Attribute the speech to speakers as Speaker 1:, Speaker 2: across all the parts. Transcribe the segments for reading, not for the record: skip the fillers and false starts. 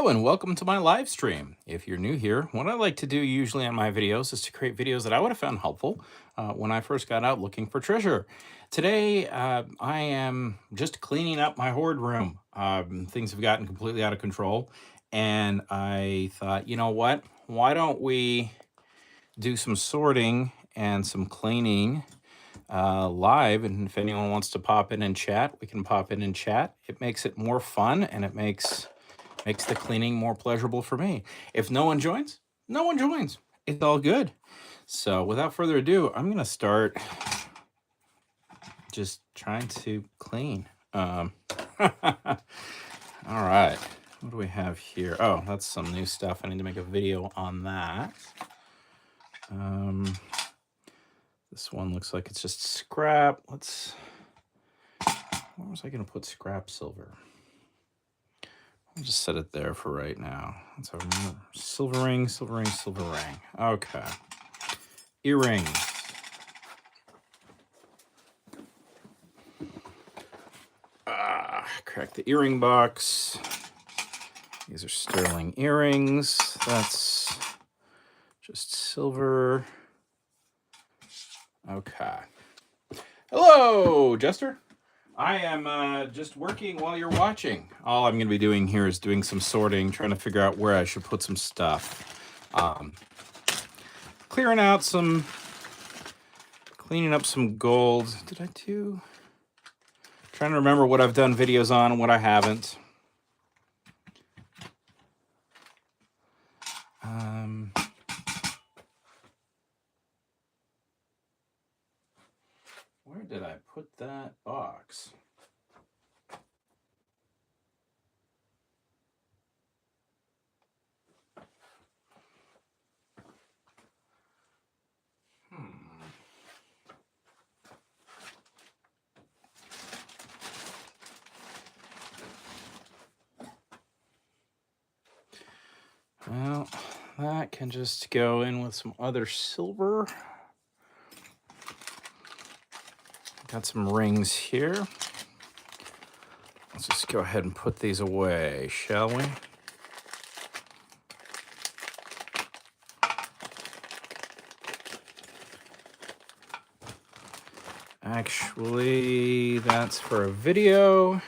Speaker 1: Hello and welcome to my live stream. If you're new here, what I like to do usually on my videos is to create videos that I would have found helpful when I first got out looking for treasure. Today, I am just cleaning up my hoard room. Things have gotten completely out of control, and I thought, you know what? Why don't we do some sorting and some cleaning live? And if anyone wants to pop in and chat, we can pop in and chat. It makes it more fun, and it makes the cleaning more pleasurable for me. If no one joins, no one joins. It's all good. So without further ado, I'm gonna start just trying to clean. All right, what do we have here? Oh, that's some new stuff. I need to make a video on that. This one looks like it's just scrap. Where was I gonna put scrap silver? I'll just set it there for right now. Let's have silver ring, silver ring, silver ring. Okay. Earrings. Crack the earring box. These are sterling earrings. That's just silver. Okay. Hello, Jester. I am just working while you're watching. All I'm going to be doing here is doing some sorting, trying to figure out where I should put some stuff. Clearing out some, cleaning up some gold. Did I do? Trying to remember what I've done videos on and what I haven't. Where did I put that box? Well, that can just go in with some other silver. Got some rings here. Let's just go ahead and put these away, shall we? Actually, that's for a video.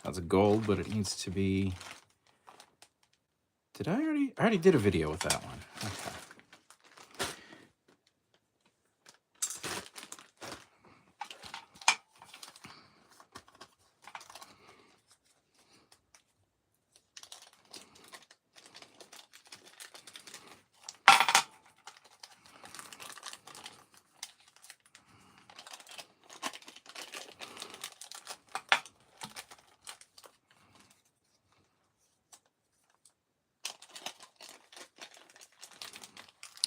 Speaker 1: That's gold, but it needs to be... Did I already did a video with that one. Okay.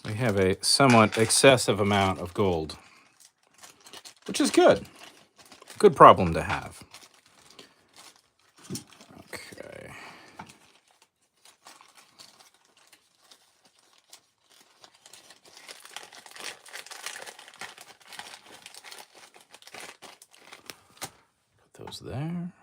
Speaker 1: We have a somewhat excessive amount of gold, which is good. Good problem to have. Okay. Put those there.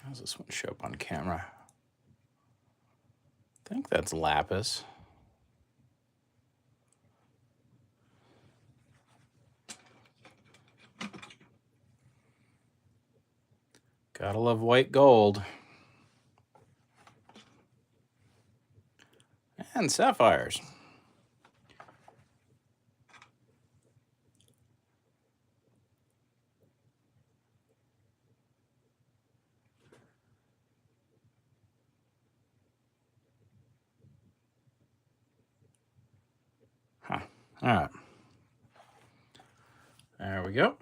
Speaker 1: How does this one show up on camera? I think that's lapis. Gotta love white gold. And sapphires. Huh. All right. There we go.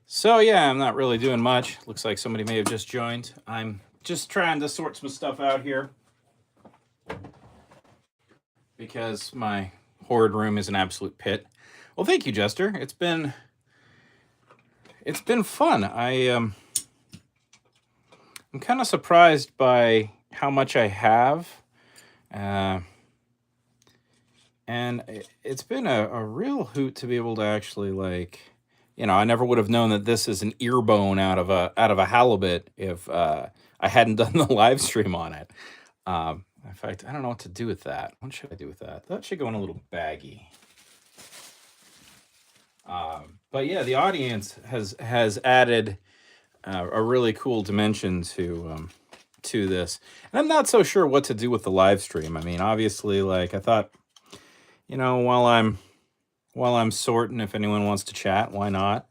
Speaker 1: So yeah, I'm not really doing much. Looks like somebody may have just joined. I'm just trying to sort some stuff out here because my Hoard room is an absolute pit. Well, thank you, Jester. It's been fun. I'm kind of surprised by how much I have. And it's been a real hoot to be able to actually, like, you know, I never would have known that this is an ear bone out of a halibut if I hadn't done the live stream on it. In fact, I don't know what to do with that. What should I do with that? That should go in a little baggie. But yeah, the audience has added a really cool dimension to this, and I'm not so sure what to do with the live stream. I mean, obviously, like, I thought, you know, while I'm sorting, if anyone wants to chat, why not?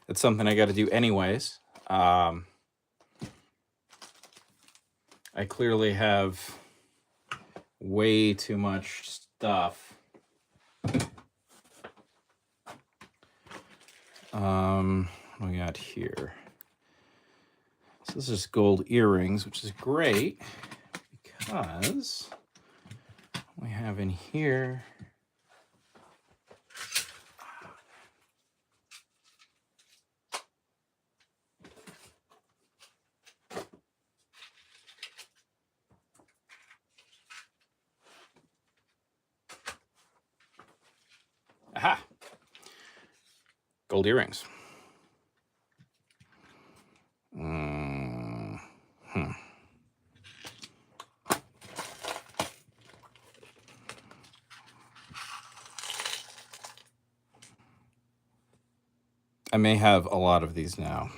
Speaker 1: It's something I got to do anyways. I clearly have way too much stuff. What we got here? So this is gold earrings, which is great because we have in here gold earrings. I may have a lot of these now.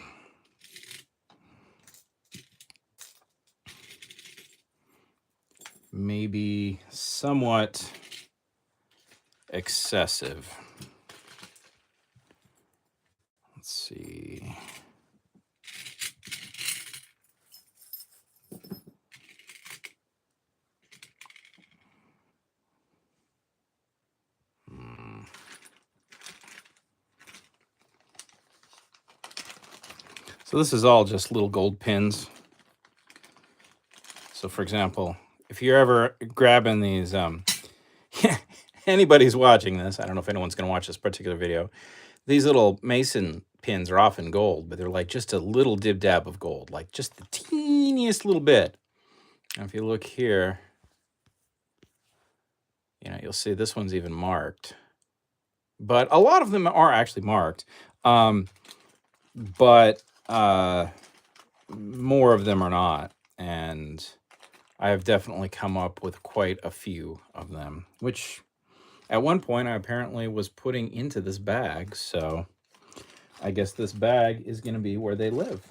Speaker 1: Maybe somewhat excessive. Let's see. So this is all just little gold pins. So for example, if you're ever grabbing these, anybody's watching this, I don't know if anyone's going to watch this particular video. These little mason pins are often gold, but they're like just a little dib-dab of gold, like just the teeniest little bit. And if you look here, you know, you'll see this one's even marked. But a lot of them are actually marked. But more of them are not. And I have definitely come up with quite a few of them, which at one point I apparently was putting into this bag. So I guess this bag is going to be where they live.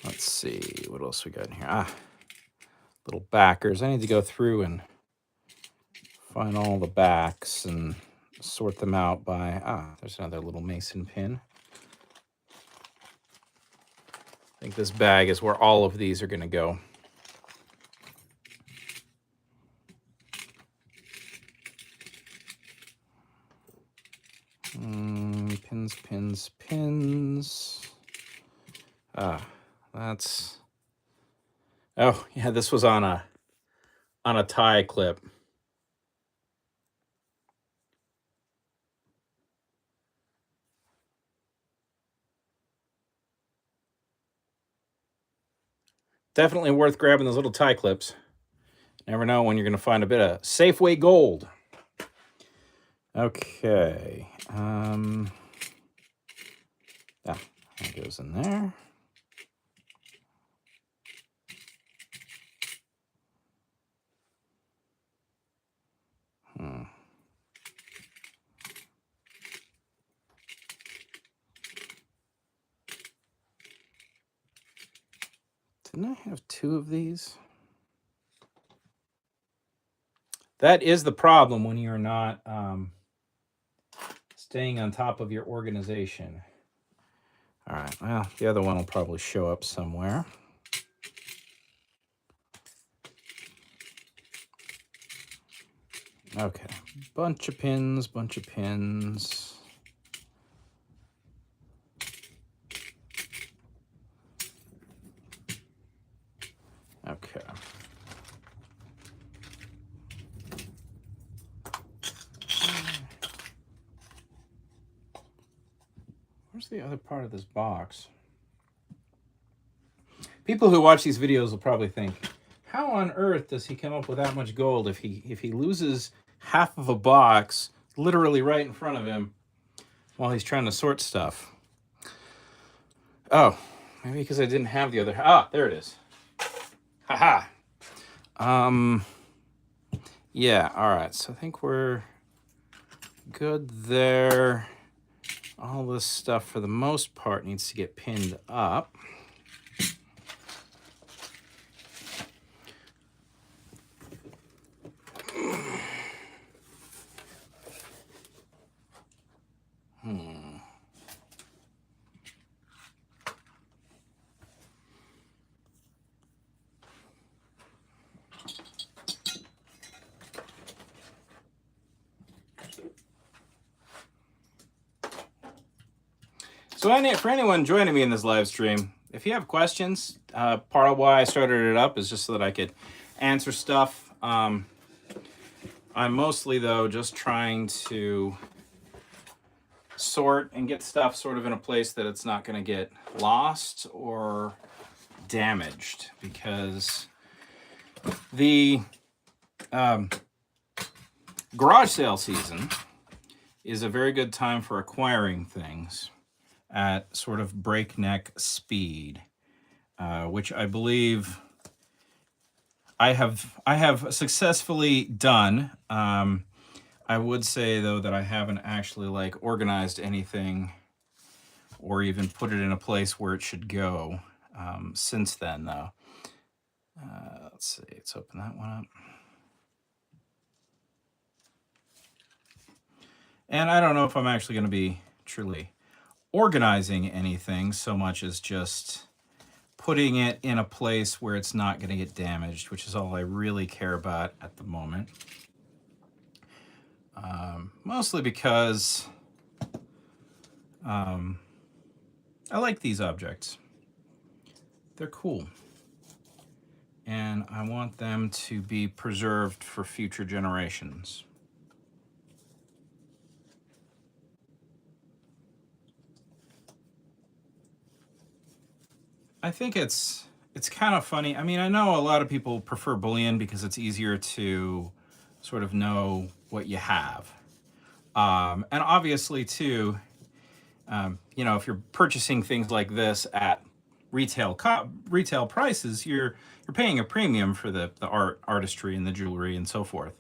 Speaker 1: Let's see what else we got in here. Little backers. I need to go through and find all the backs and sort them out by, there's another little mason pin. I think this bag is where all of these are going to go. Pins, pins, pins. That's, oh yeah, this was on a tie clip. Definitely worth grabbing those little tie clips. Never know when you're going to find a bit of Safeway gold. Okay. That goes in there. Didn't I have two of these? That is the problem when you're not staying on top of your organization. All right, well, the other one will probably show up somewhere. Okay, bunch of pins, bunch of pins. Where's the other part of this box? People who watch these videos will probably think, how on earth does he come up with that much gold if he loses half of a box literally right in front of him while he's trying to sort stuff? Oh, maybe because I didn't have the other. Ah, there it is. Haha. Yeah, all right. So I think we're good there. All this stuff, for the most part, needs to get pinned up. So for anyone joining me in this live stream, if you have questions, part of why I started it up is just so that I could answer stuff. I'm mostly, though, just trying to sort and get stuff sort of in a place that it's not going to get lost or damaged, because the garage sale season is a very good time for acquiring things at sort of breakneck speed, which I believe I have successfully done. I would say, though, that I haven't actually like organized anything or even put it in a place where it should go since then, though. Let's see, let's open that one up. And I don't know if I'm actually going to be truly organizing anything so much as just putting it in a place where it's not going to get damaged, which is all I really care about at the moment. Mostly because I like these objects. They're cool. And I want them to be preserved for future generations. I think it's kind of funny. I mean, I know a lot of people prefer bullion because it's easier to sort of know what you have. And obviously, too, you know, if you're purchasing things like this at retail prices, you're paying a premium for the artistry and the jewelry and so forth.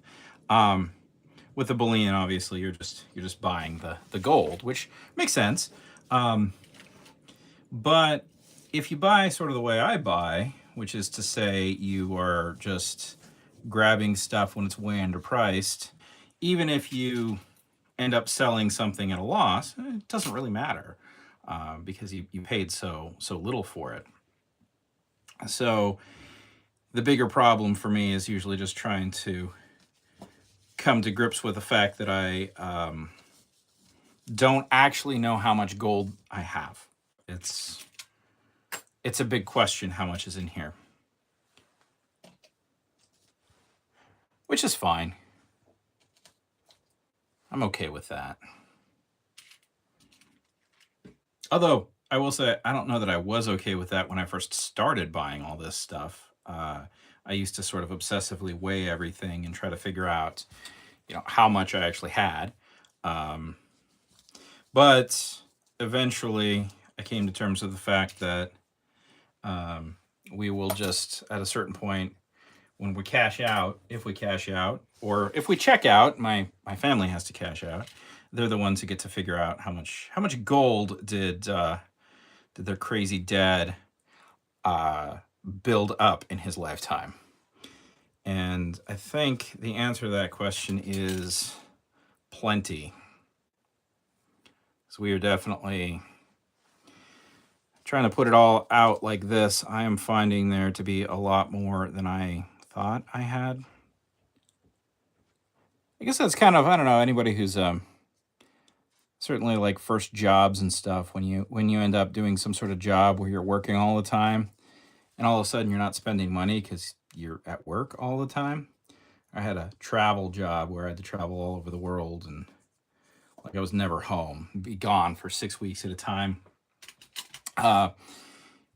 Speaker 1: With the bullion, obviously, you're just buying the gold, which makes sense. But if you buy sort of the way I buy, which is to say you are just grabbing stuff when it's way underpriced, even if you end up selling something at a loss, it doesn't really matter because you paid so little for it. So the bigger problem for me is usually just trying to come to grips with the fact that I don't actually know how much gold I have. It's a big question how much is in here, which is fine. I'm okay with that. Although I will say, I don't know that I was okay with that when I first started buying all this stuff. I used to sort of obsessively weigh everything and try to figure out, you know, how much I actually had. But eventually I came to terms with the fact that we will just, at a certain point, when we cash out, if we cash out, or if we check out, my family has to cash out. They're the ones who get to figure out how much gold did their crazy dad build up in his lifetime. And I think the answer to that question is plenty. So we are definitely trying to put it all out like this. I am finding there to be a lot more than I thought I had. I guess that's kind of, I don't know, anybody who's certainly like first jobs and stuff, when you end up doing some sort of job where you're working all the time and all of a sudden you're not spending money because you're at work all the time. I had a travel job where I had to travel all over the world, and like I was never home, be gone for 6 weeks at a time.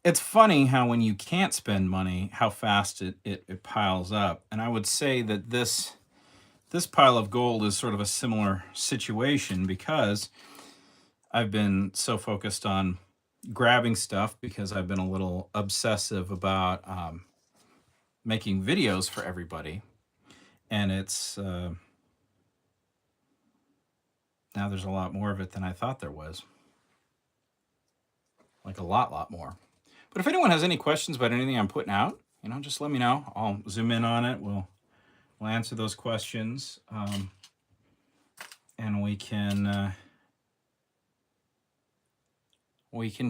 Speaker 1: It's funny how when you can't spend money, how fast it piles up. And I would say that this pile of gold is sort of a similar situation, because I've been so focused on grabbing stuff because I've been a little obsessive about making videos for everybody. And it's now there's a lot more of it than I thought there was. Like a lot more. But if anyone has any questions about anything I'm putting out, just let me know. I'll zoom in on it. We'll answer those questions, and we can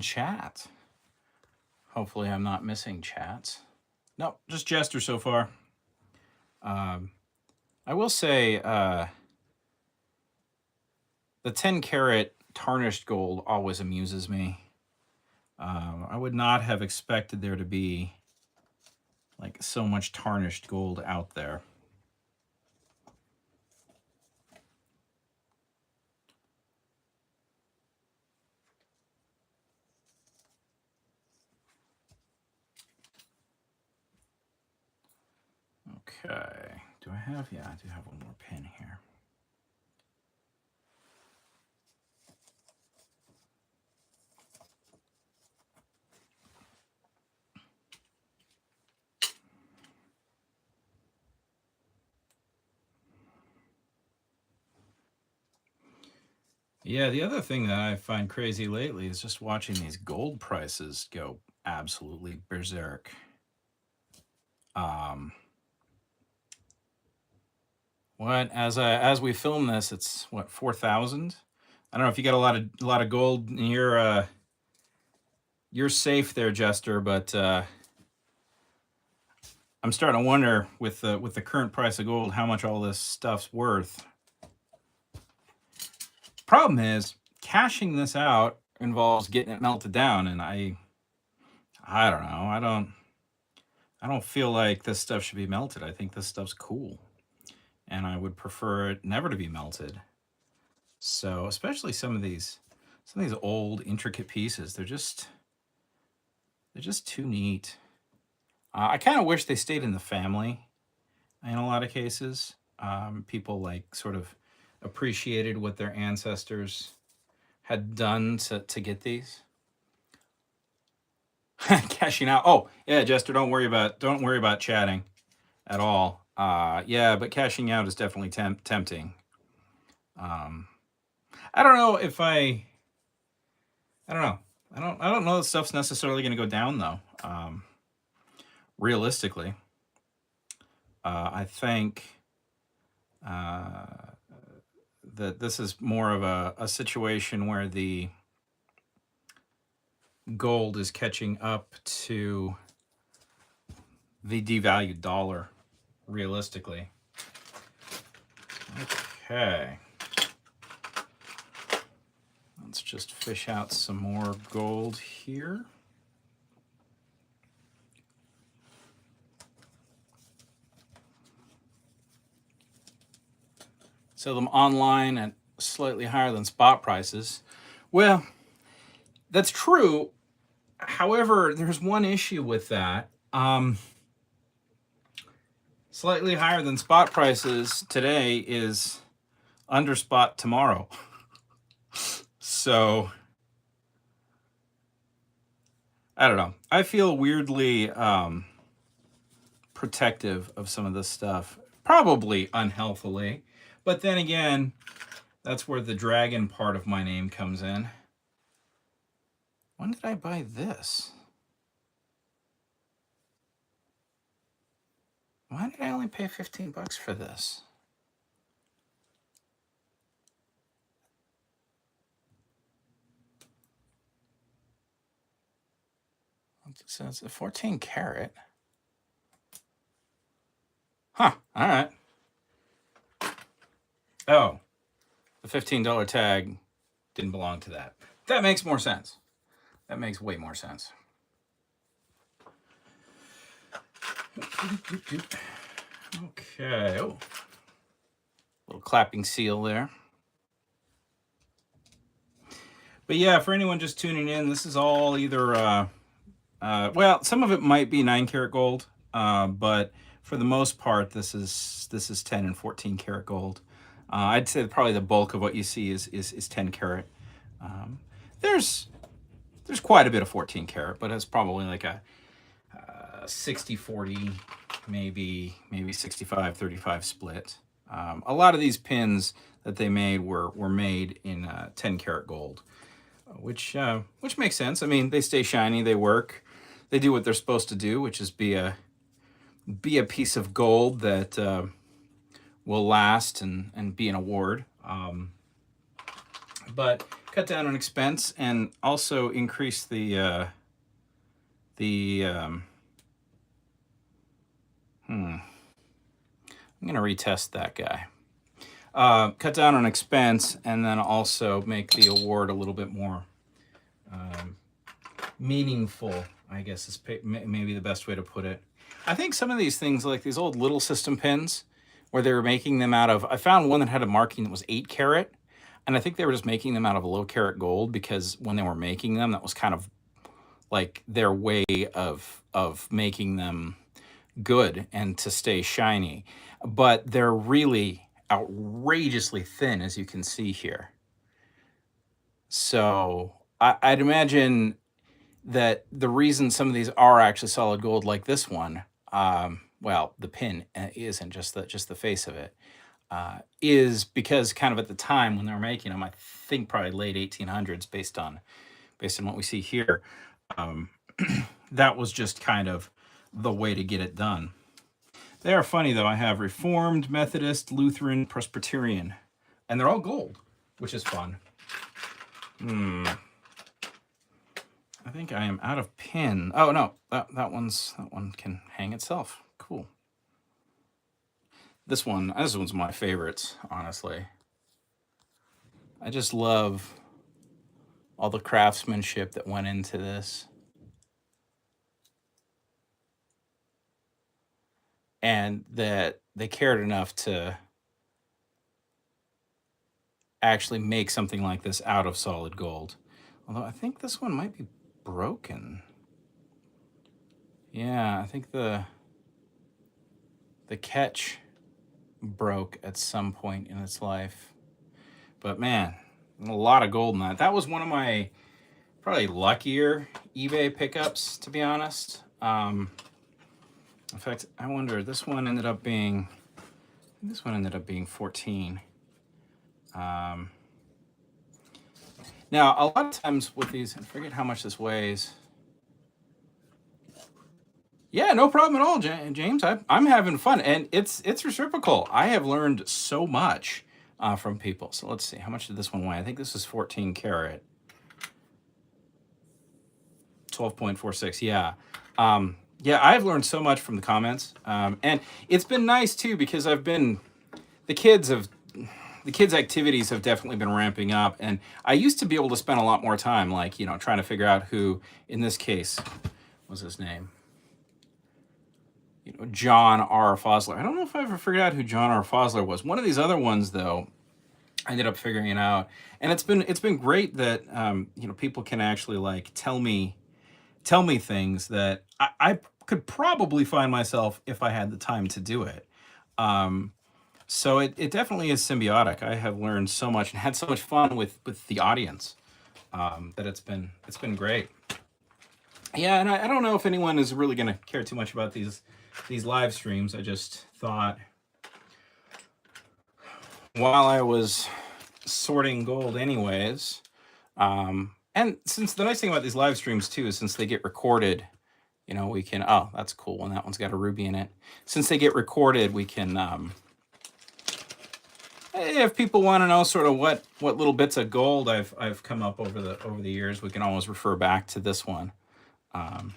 Speaker 1: chat. Hopefully, I'm not missing chats. No, just Jester so far. I will say the 10 karat tarnished gold always amuses me. I would not have expected there to be like so much tarnished gold out there. Okay, do I have, yeah, I do have one more pin here. Yeah, the other thing that I find crazy lately is just watching these gold prices go absolutely berserk. What, as we film this, it's what, 4,000? I don't know if you got a lot of gold in your you're safe there, Jester, but I'm starting to wonder with the current price of gold how much all this stuff's worth. Problem is, cashing this out involves getting it melted down, and I don't know. I don't feel like this stuff should be melted. I think this stuff's cool, and I would prefer it never to be melted. So, especially some of these old intricate pieces, they're just too neat. I kind of wish they stayed in the family in a lot of cases. People like sort of appreciated what their ancestors had done to get these. Cashing out. Oh, yeah, Jester, don't worry about chatting at all. Yeah, but cashing out is definitely tempting. I don't know if I don't know. I don't know that stuff's necessarily going to go down though. Realistically, I think that this is more of a situation where the gold is catching up to the devalued dollar, realistically. Okay. Let's just fish out some more gold here. Sell them online at slightly higher than spot prices. Well, that's true. However, there's one issue with that. Slightly higher than spot prices today is under spot tomorrow. So, I don't know. I feel weirdly protective of some of this stuff, probably unhealthily. But then again, that's where the dragon part of my name comes in. When did I buy this? Why did I only pay 15 bucks for this? So it's a 14 karat. Huh, all right. Oh, the $15 tag didn't belong to that. That makes more sense. That makes way more sense. Okay. Oh, little clapping seal there. But yeah, for anyone just tuning in, this is all either, well, some of it might be 9 karat gold, but for the most part, this is 10 and 14 karat gold. I'd say probably the bulk of what you see is 10 karat. There's quite a bit of 14 karat, but it's probably like a 60-40, maybe 65-35 split. A lot of these pins that they made were made in 10 karat gold, which makes sense. I mean, they stay shiny, they work, they do what they're supposed to do, which is be a piece of gold that will last and be an award. But cut down on expense and also increase the I'm gonna retest that guy. Cut down on expense and then also make the award a little bit more meaningful, I guess is maybe the best way to put it. I think some of these things, like these old little system pins, where they were making them out of, I found one that had a marking that was 8 karat, and I think they were just making them out of a low karat gold because when they were making them, that was kind of like their way of making them good and to stay shiny. But they're really outrageously thin, as you can see here. So I'd imagine that the reason some of these are actually solid gold, like this one, well, the pin isn't, just the face of it, is because kind of at the time when they were making them, I think probably late 1800s, based on what we see here, that was just kind of the way to get it done. They are funny though. I have Reformed, Methodist, Lutheran, Presbyterian, and they're all gold, which is fun. I think I am out of pin. Oh no, that one can hang itself. Cool. This one's my favorites, honestly. I just love all the craftsmanship that went into this. And that they cared enough to actually make something like this out of solid gold. Although I think this one might be broken. Yeah, I think the catch broke at some point in its life. But man, a lot of gold in that. That was one of my probably luckier eBay pickups, to be honest. In fact, I wonder, this one ended up being 14. Now, a lot of times with these, I forget how much this weighs. Yeah, no problem at all, James. I'm having fun, and it's reciprocal. I have learned so much from people. So let's see, how much did this one weigh? I think this is 14 karat. 12.46, yeah. Yeah, I've learned so much from the comments, and it's been nice too, because the kids' activities have definitely been ramping up, and I used to be able to spend a lot more time, like, trying to figure out who, in this case, was his name? John R. Fosler. I don't know if I ever figured out who John R. Fosler was. One of these other ones, though, I ended up figuring it out, and it's been great that people can actually like tell me things that I could probably find myself if I had the time to do it. So it definitely is symbiotic. I have learned so much and had so much fun with the audience, that it's been great. Yeah, and I don't know if anyone is really going to care too much about these live streams. I just thought, while I was sorting gold anyways, and since the nice thing about these live streams too is since they get recorded, we can, oh, that's cool one. That one's got a ruby in it. Since they get recorded, we can, if people want to know sort of what little bits of gold I've come up over the years, we can always refer back to this one. The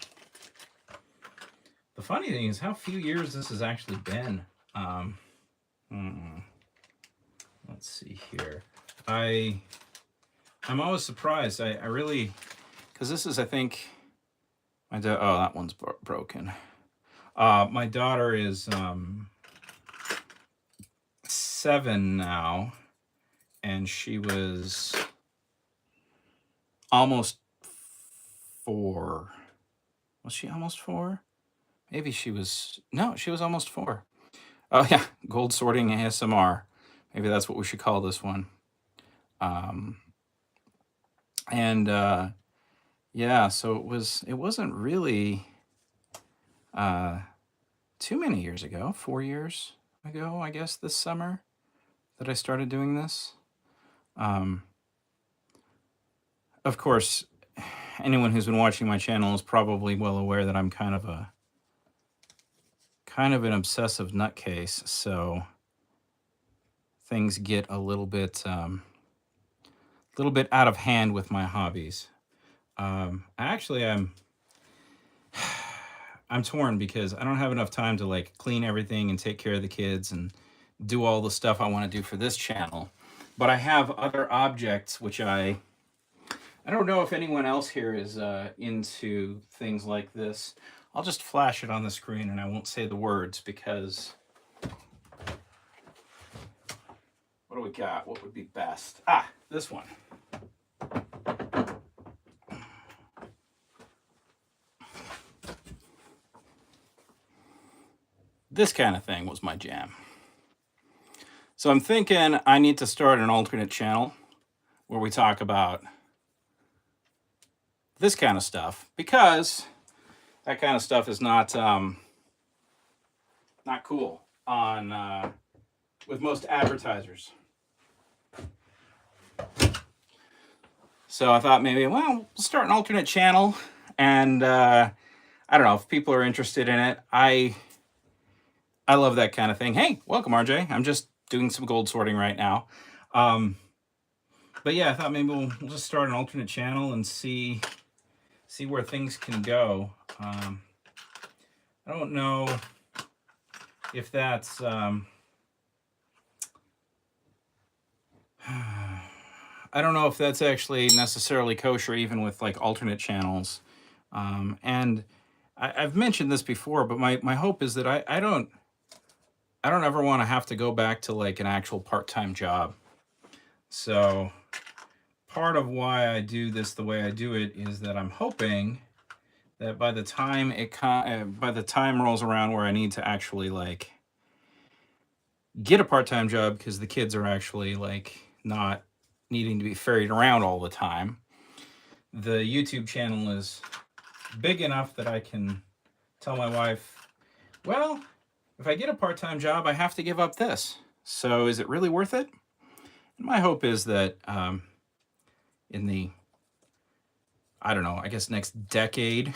Speaker 1: funny thing is how few years this has actually been. Let's see here. I'm always surprised. I really, because this is, I think, oh, that one's broken. My daughter is 7 now, and she was almost 4. Was she almost 4? Maybe she was, no, she was almost 4. Oh yeah, gold sorting ASMR. Maybe that's what we should call this one. Um, and yeah, so it wasn't really too many years ago, 4 years ago, I guess, this summer that I started doing this. Of course, anyone who's been watching my channel is probably well aware that I'm kind of an obsessive nutcase, so things get a little bit out of hand with my hobbies. Actually, I'm torn because I don't have enough time to like clean everything and take care of the kids and do all the stuff I want to do for this channel. But I have other objects which I don't know if anyone else here is into things like this. I'll just flash it on the screen and I won't say the words because what do we got? What would be best? Ah, this one. This kind of thing was my jam. So I'm thinking I need to start an alternate channel where we talk about this kind of stuff because that kind of stuff is not cool on with most advertisers. So I thought maybe, well, we'll start an alternate channel, and I don't know if people are interested in it. I love that kind of thing. Hey, welcome, RJ. I'm just doing some gold sorting right now. But yeah, I thought maybe we'll just start an alternate channel and see where things can go. I don't know if that's I don't know if that's actually necessarily kosher, even with like alternate channels. And I've mentioned this before, but my hope is that I don't ever want to have to go back to like an actual part-time job. So part of why I do this the way I do it is that I'm hoping that by the time rolls around where I need to actually like get a part-time job because the kids are actually like not needing to be ferried around all the time, the YouTube channel is big enough that I can tell my wife, well, if I get a part-time job, I have to give up this. So is it really worth it? And my hope is that in the, I don't know, I guess next decade,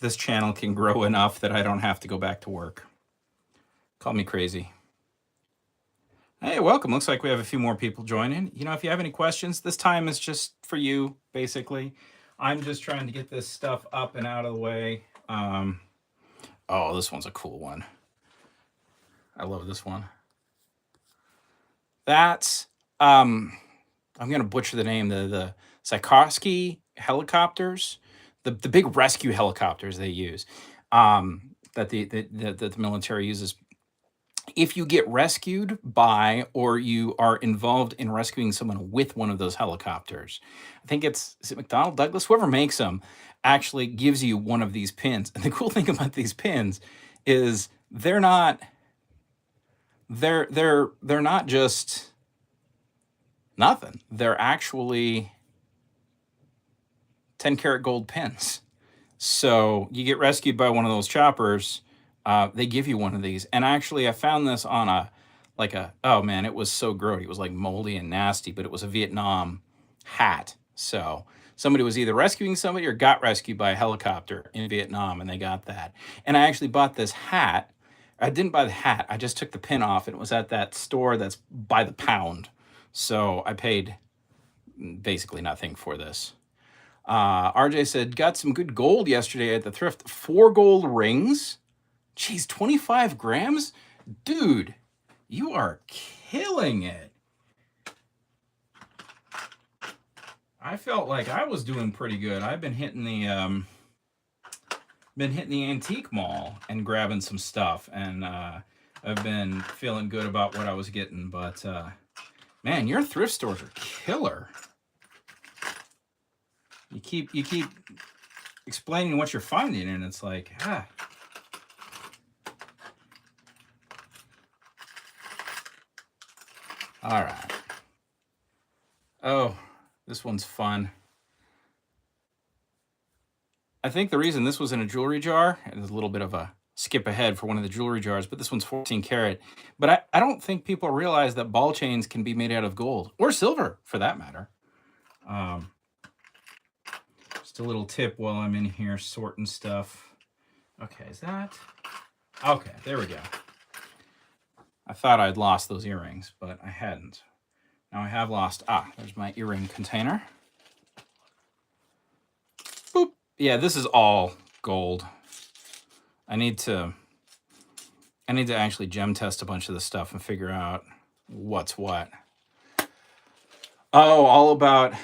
Speaker 1: this channel can grow enough that I don't have to go back to work. Call me crazy. Hey, welcome. Looks like we have a few more people joining. You know, if you have any questions, this time is just for you, basically. I'm just trying to get this stuff up and out of the way. Oh, this one's a cool one. I love this one. That's, I'm going to butcher the name, the Sikorsky helicopters, the big rescue helicopters they use, that the military uses. If you get rescued by or you are involved in rescuing someone with one of those helicopters, I think is it McDonnell Douglas, whoever makes them, actually gives you one of these pins. And the cool thing about these pins is they're not just nothing. They're actually 10-karat gold pins. So you get rescued by one of those choppers, they give you one of these. And actually, I found this on oh man, it was so grody. It was like moldy and nasty, but it was a Vietnam hat. So somebody was either rescuing somebody or got rescued by a helicopter in Vietnam, and they got that. And I actually bought this hat. I didn't buy the hat. I just took the pin off, and it was at that store that's by the pound. So I paid basically nothing for this. RJ said, got some good gold yesterday at the thrift. 4 gold rings. Geez, 25 grams? Dude, you are killing it. I felt like I was doing pretty good. I've been hitting the been hitting the antique mall and grabbing some stuff, and I've been feeling good about what I was getting. But man, your thrift stores are killer. You keep explaining what you're finding, and it's like, ah. All right. Oh, this one's fun. I think the reason this was in a jewelry jar, and there's a little bit of a skip ahead for one of the jewelry jars, but this one's 14 karat. But I don't think people realize that ball chains can be made out of gold or silver for that matter. Um, just a little tip while I'm in here sorting stuff. Okay, is that? Okay, there we go. I thought I'd lost those earrings, but I hadn't. Now I have lost, there's my earring container. Boop. Yeah, this is all gold. I need to actually gem test a bunch of this stuff and figure out what's what. Oh, all about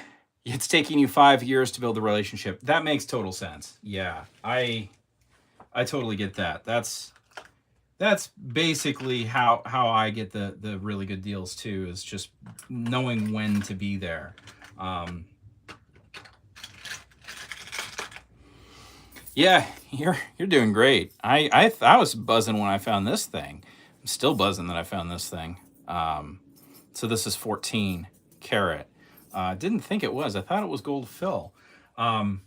Speaker 1: it's taking you 5 years to build a relationship. That makes total sense. Yeah, I totally get that. That's basically how I get the really good deals too, is just knowing when to be there. Yeah, you're doing great. I was buzzing when I found this thing. I'm still buzzing that I found this thing. So this is 14 karat. Didn't think it was. I thought it was gold fill. But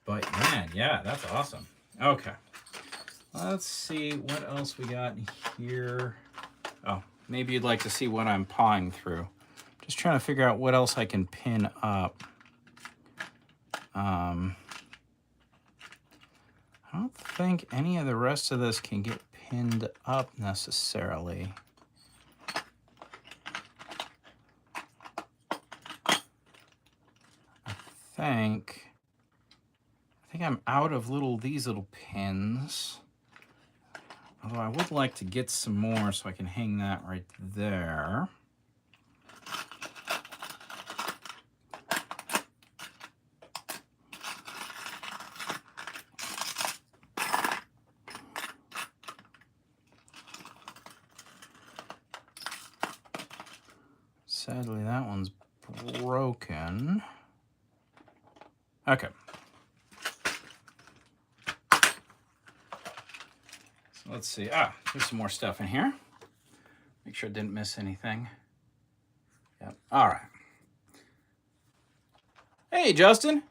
Speaker 1: man, yeah, that's awesome. Okay. Let's see what else we got here. Oh, maybe you'd like to see what I'm pawing through. Just trying to figure out what else I can pin up. I don't think any of the rest of this can get pinned up necessarily. I think I'm out of these little pins. Although I would like to get some more so I can hang that right there. Sadly, that one's broken. Okay. So let's see. There's some more stuff in here. Make sure I didn't miss anything. Yep. All right. Hey, Justin.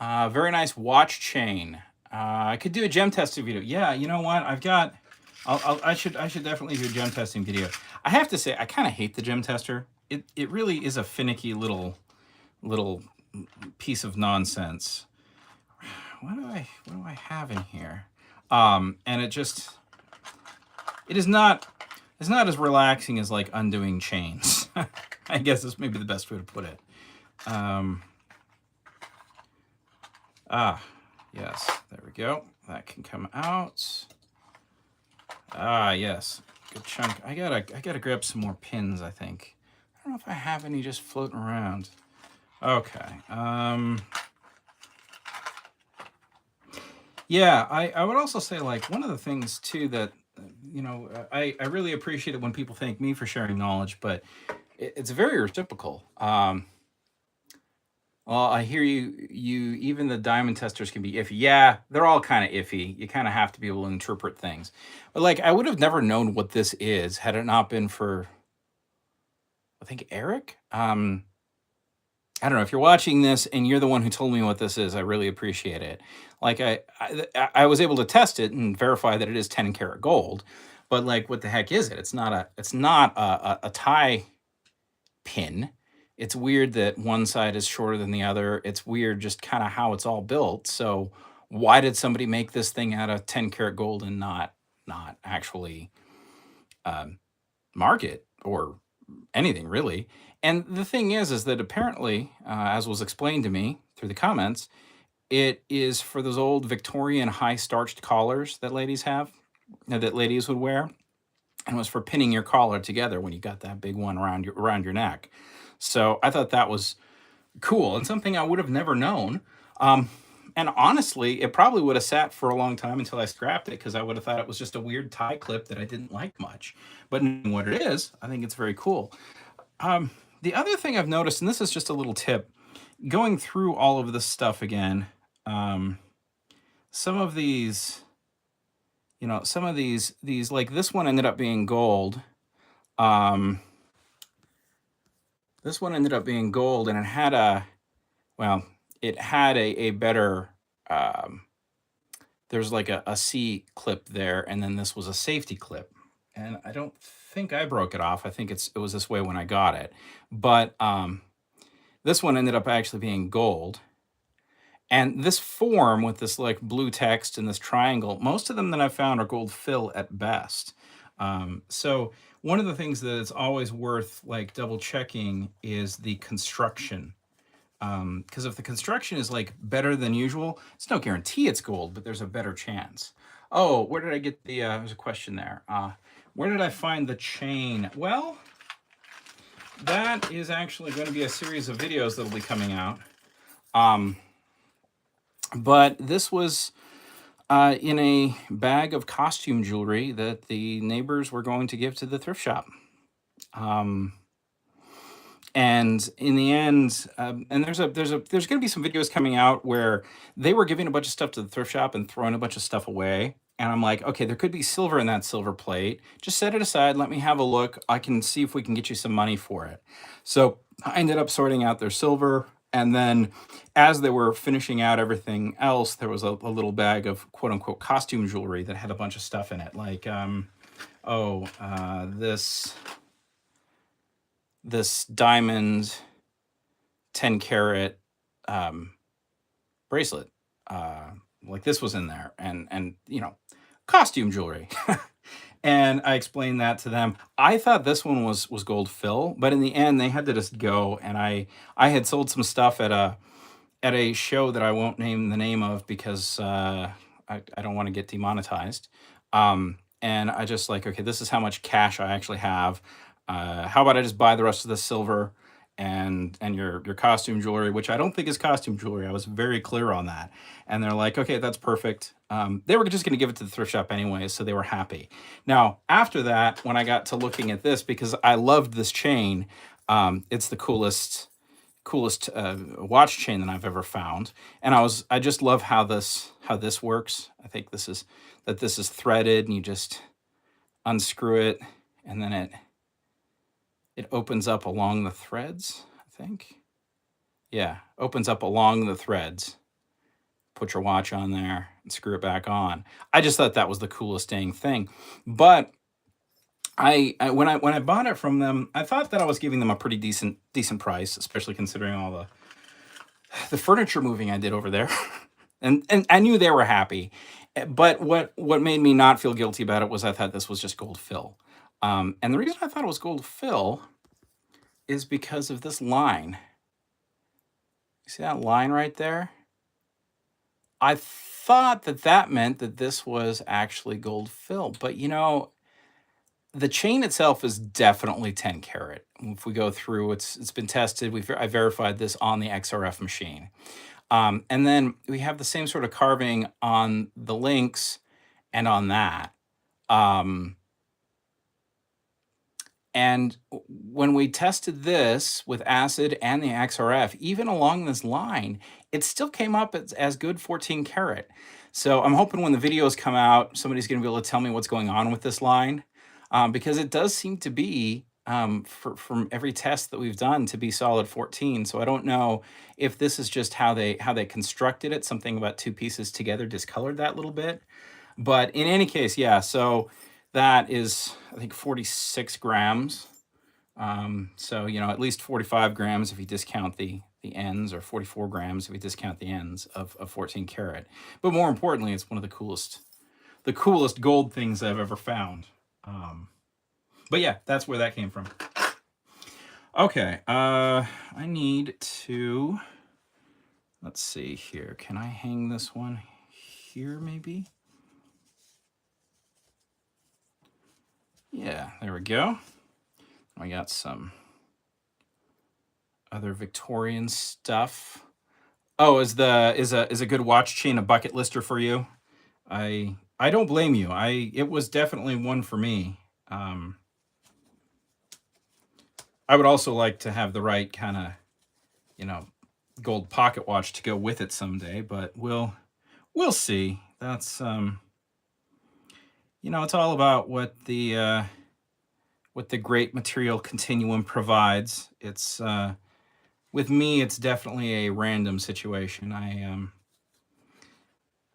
Speaker 1: Very nice watch chain. I could do a gem testing video. Yeah, you know what? I should definitely do a gem testing video. I have to say, I kind of hate the gem tester. It really is a finicky little piece of nonsense. What do I have in here? And it is not as relaxing as like undoing chains. I guess that's maybe the best way to put it. Yes, there we go. That can come out. Yes, good chunk. I gotta grab some more pins, I think. I don't know if I have any just floating around. Okay. Yeah, I would also say, like, one of the things too that, I really appreciate it when people thank me for sharing knowledge, but it's very reciprocal. Well, I hear you even the diamond testers can be iffy. Yeah, they're all kind of iffy. You kind of have to be able to interpret things. But like, I would have never known what this is had it not been for, I think, Eric. I don't know if you're watching this and you're the one who told me what this is. I really appreciate it. Like I was able to test it and verify that it is 10 karat gold, but like, what the heck is it? It's not a tie pin. It's weird that one side is shorter than the other. It's weird just kind of how it's all built. So why did somebody make this thing out of 10 karat gold and not actually market or anything really? And the thing is that apparently, as was explained to me through the comments, it is for those old Victorian high starched collars that ladies have, that ladies would wear. And it was for pinning your collar together when you got that big one around your neck. So I thought that was cool and something I would have never known. And honestly, it probably would have sat for a long time until I scrapped it because I would have thought it was just a weird tie clip that I didn't like much. But knowing what it is, I think it's very cool. Um, the other thing I've noticed, and this is just a little tip, going through all of this stuff again, um, some of these, some of these like this one ended up being gold. Um, this one ended up being gold, and it had well, it had a better, um, there's like a C clip there, and then this was a safety clip. And I don't think I broke it off. I think it was this way when I got it. But this one ended up actually being gold. And this form with this like blue text and this triangle, most of them that I've found are gold fill at best. So one of the things that is always worth like double checking is the construction. Because if the construction is like better than usual, it's no guarantee it's gold, but there's a better chance. Oh, where did I get the, there's a question there. Where did I find the chain? Well, that is actually going to be a series of videos that'll be coming out. But this was in a bag of costume jewelry that the neighbors were going to give to the thrift shop. And in the end, and there's going to be some videos coming out where they were giving a bunch of stuff to the thrift shop and throwing a bunch of stuff away. And I'm like, okay, there could be silver in that silver plate. Just set it aside. Let me have a look. I can see if we can get you some money for it. So I ended up sorting out their silver. And then as they were finishing out everything else, there was a little bag of quote unquote costume jewelry that had a bunch of stuff in it. Like, this diamond 10 karat bracelet. Like this was in there, and costume jewelry. And I explained that to them. I thought this one was gold fill, but in the end they had to just go. And I had sold some stuff at a show that I won't name the name of because I don't want to get demonetized. And I just like, okay, this is how much cash I actually have. How about I just buy the rest of the silver and your costume jewelry, which I don't think is costume jewelry. I was very clear on that. And they're like, okay, that's perfect. They were just going to give it to the thrift shop anyway, so they were happy. Now, after that, when I got to looking at this, because I loved this chain, it's the coolest watch chain that I've ever found. And I just love how this works. I think this is threaded, and you just unscrew it, and then it opens up along the threads, I think. Yeah, opens up along the threads. Put your watch on there and screw it back on. I just thought that was the coolest dang thing. But I when I bought it from them, I thought that I was giving them a pretty decent price, especially considering all the furniture moving I did over there. and I knew they were happy. But what made me not feel guilty about it was I thought this was just gold fill. And the reason I thought it was gold fill is because of this line. You see that line right there? I thought that meant that this was actually gold fill, but the chain itself is definitely 10 karat. If we go through, it's been tested. I verified this on the XRF machine. And then we have the same sort of carving on the links and on that. And when we tested this with acid and the XRF, even along this line, it still came up as good 14 karat. So I'm hoping when the videos come out, somebody's going to be able to tell me what's going on with this line, because it does seem to be, from every test that we've done, to be solid 14. So I don't know if this is just how they constructed it. Something about two pieces together discolored that a little bit. But in any case, yeah, so that is, I think, 46 grams. So, at least 45 grams if you discount the ends, or 44 grams if you discount the ends of 14 karat. But more importantly, it's one of the coolest gold things I've ever found. But yeah, that's where that came from. Okay, I need to, let's see here. Can I hang this one here maybe? Yeah, there we go. I got some other Victorian stuff. Oh, is a good watch chain a bucket lister for you? I don't blame you. It was definitely one for me. I would also like to have the right kind of, you know, gold pocket watch to go with it someday, but we'll see. That's it's all about what the great material continuum provides. It's with me, it's definitely a random situation.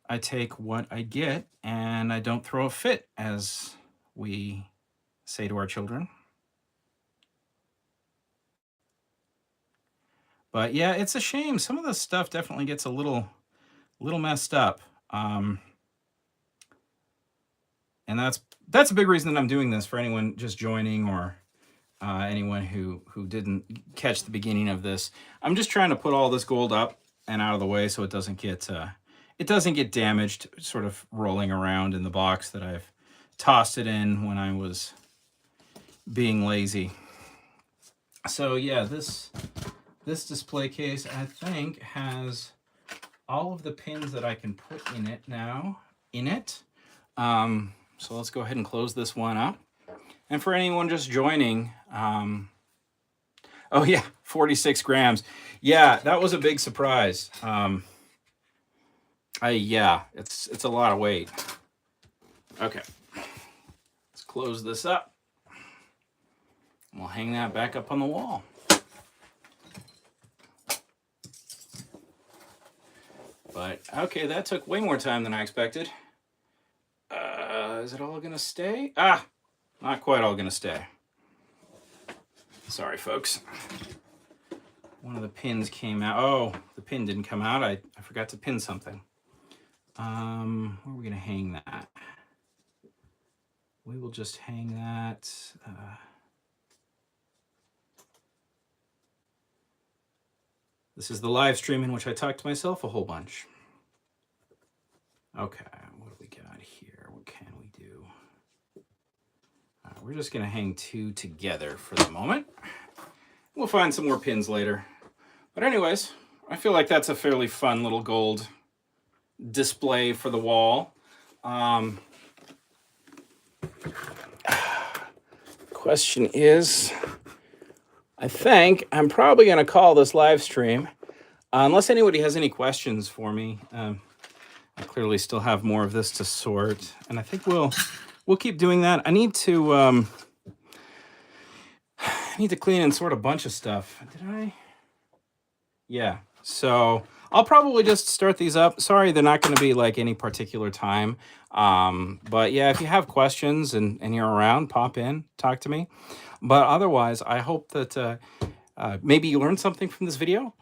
Speaker 1: I take what I get and I don't throw a fit, as we say to our children. But yeah, it's a shame. Some of the stuff definitely gets a little messed up. Um, and that's a big reason that I'm doing this for anyone just joining, or anyone who didn't catch the beginning of this. I'm just trying to put all this gold up and out of the way so it doesn't get damaged, sort of rolling around in the box that I've tossed it in when I was being lazy. So yeah, this display case, I think, has all of the pins that I can put in it now in it. So let's go ahead and close this one up. And for anyone just joining, oh yeah, 46 grams. Yeah, that was a big surprise. Yeah, it's a lot of weight. Okay, let's close this up. We'll hang that back up on the wall. But okay, that took way more time than I expected. Is it all gonna stay? Ah, not quite all gonna stay. Sorry, folks. One of the pins came out. Oh, the pin didn't come out. I forgot to pin something. Where are we gonna hang that? We will just hang that. This is the live stream in which I talk to myself a whole bunch. Okay, what do we got here? What can we do? We're just gonna hang two together for the moment. We'll find some more pins later. But anyways, I feel like that's a fairly fun little gold display for the wall. Question is, I think I'm probably going to call this live stream, unless anybody has any questions for me. I clearly still have more of this to sort, and I think we'll keep doing that. I need to clean and sort a bunch of stuff. Did I? Yeah. So I'll probably just start these up. Sorry, they're not going to be like any particular time. But yeah, if you have questions and you're around, pop in, talk to me. But otherwise, I hope that maybe you learned something from this video.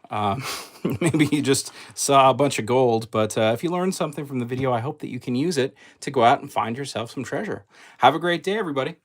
Speaker 1: Maybe you just saw a bunch of gold. But if you learned something from the video, I hope that you can use it to go out and find yourself some treasure. Have a great day, everybody.